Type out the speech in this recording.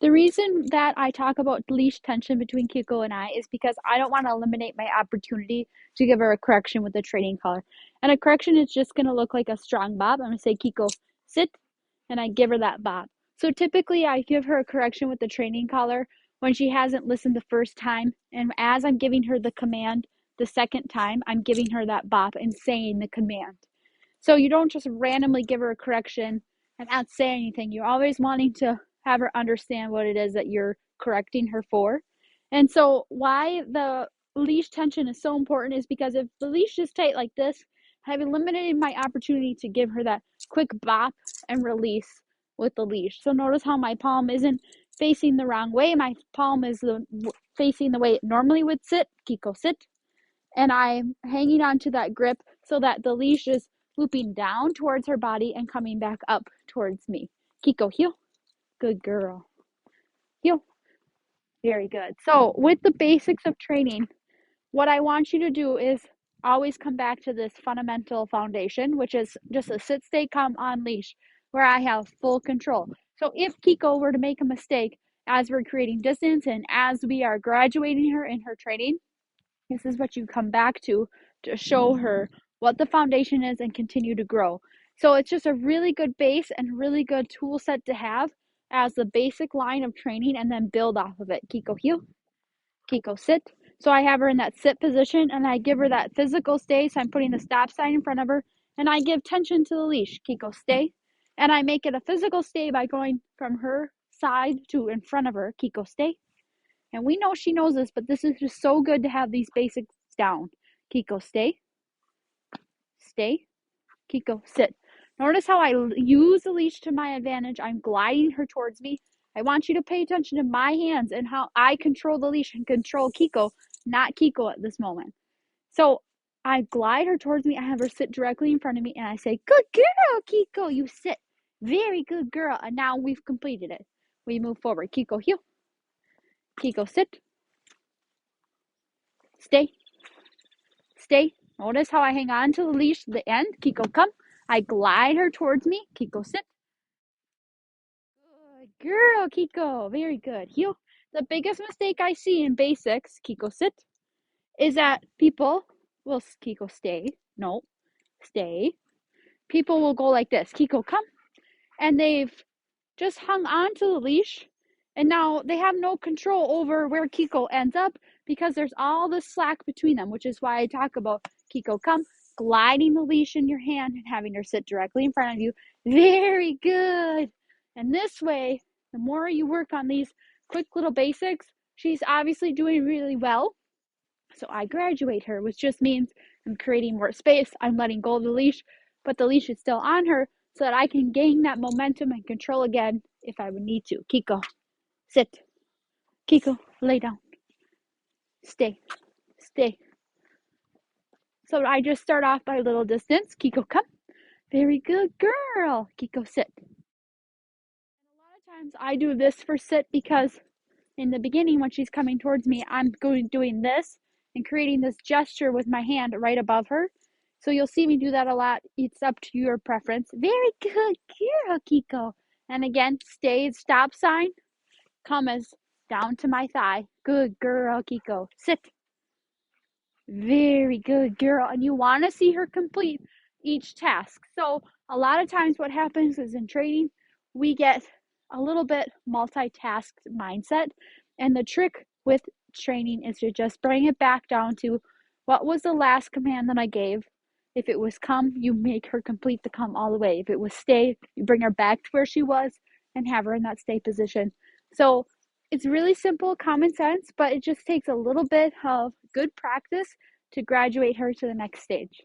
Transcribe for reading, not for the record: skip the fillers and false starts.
The reason that I talk about leash tension between Kiko and I is because I don't want to eliminate my opportunity to give her a correction with the training collar. And a correction is just going to look like a strong bob. I'm going to say, Kiko, sit, and I give her that bob. So typically I give her a correction with the training collar when she hasn't listened the first time. And as I'm giving her the command the second time, I'm giving her that bob and saying the command. So you don't just randomly give her a correction and not say anything. You're always wanting to have her understand what it is that you're correcting her for. And so why the leash tension is so important is because if the leash is tight like this, I've eliminated my opportunity to give her that quick bop and release with the leash. So notice how my palm isn't facing the wrong way. My palm is facing the way it normally would sit. Kiko, sit. And I'm hanging on to that grip so that the leash is looping down towards her body and coming back up towards me. Kiko, heel. Good girl. Heel. Very good. So with the basics of training, what I want you to do is always come back to this fundamental foundation, which is just a sit, stay, come on leash, where I have full control. So if Kiko were to make a mistake as we're creating distance and as we are graduating her in her training, this is what you come back to show her what the foundation is and continue to grow. So it's just a really good base and really good tool set to have as the basic line of training and then build off of it. Kiko, heel. Kiko, sit. So I have her in that sit position and I give her that physical stay. So I'm putting the stop sign in front of her and I give tension to the leash. Kiko, stay. And I make it a physical stay by going from her side to in front of her. Kiko, stay. And we know she knows this, but this is just so good to have these basics down. Kiko, stay. Stay. Kiko, sit. Notice how I use the leash to my advantage. I'm gliding her towards me. I want you to pay attention to my hands and how I control the leash and control Kiko, not Kiko at this moment. So I glide her towards me. I have her sit directly in front of me and I say, good girl, Kiko, you sit. Very good girl. And now we've completed it. We move forward. Kiko, heel. Kiko, sit. Stay. Stay. Notice how I hang on to the leash to the end. Kiko, come. I glide her towards me. Kiko, sit. Good girl, Kiko. Very good. Heel. The biggest mistake I see in basics, Kiko, sit, is that people will, Kiko, stay. No, stay. People will go like this. Kiko, come. And they've just hung on to the leash. And now they have no control over where Kiko ends up because there's all this slack between them, which is why I talk about Kiko, come, gliding the leash in your hand and having her sit directly in front of you. Very good. And this way, the more you work on these quick little basics, she's obviously doing really well. So I graduate her, which just means I'm creating more space. I'm letting go of the leash, but the leash is still on her so that I can gain that momentum and control again if I would need to. Kiko, sit. Kiko, lay down. Stay. Stay. So I just start off by a little distance. Kiko, come. Very good girl. Kiko, sit. And a lot of times I do this for sit because in the beginning when she's coming towards me, I'm doing this and creating this gesture with my hand right above her. So you'll see me do that a lot. It's up to your preference. Very good girl, Kiko. And again, stay, stop sign, come as down to my thigh. Good girl, Kiko. Sit. Very good girl. And you want to see her complete each task. So a lot of times what happens is in training, we get a little bit multitask mindset. And the trick with training is to just bring it back down to what was the last command that I gave. If it was come, you make her complete the come all the way. If it was stay, you bring her back to where she was and have her in that stay position. So it's really simple, common sense, but it just takes a little bit of good practice to graduate her to the next stage.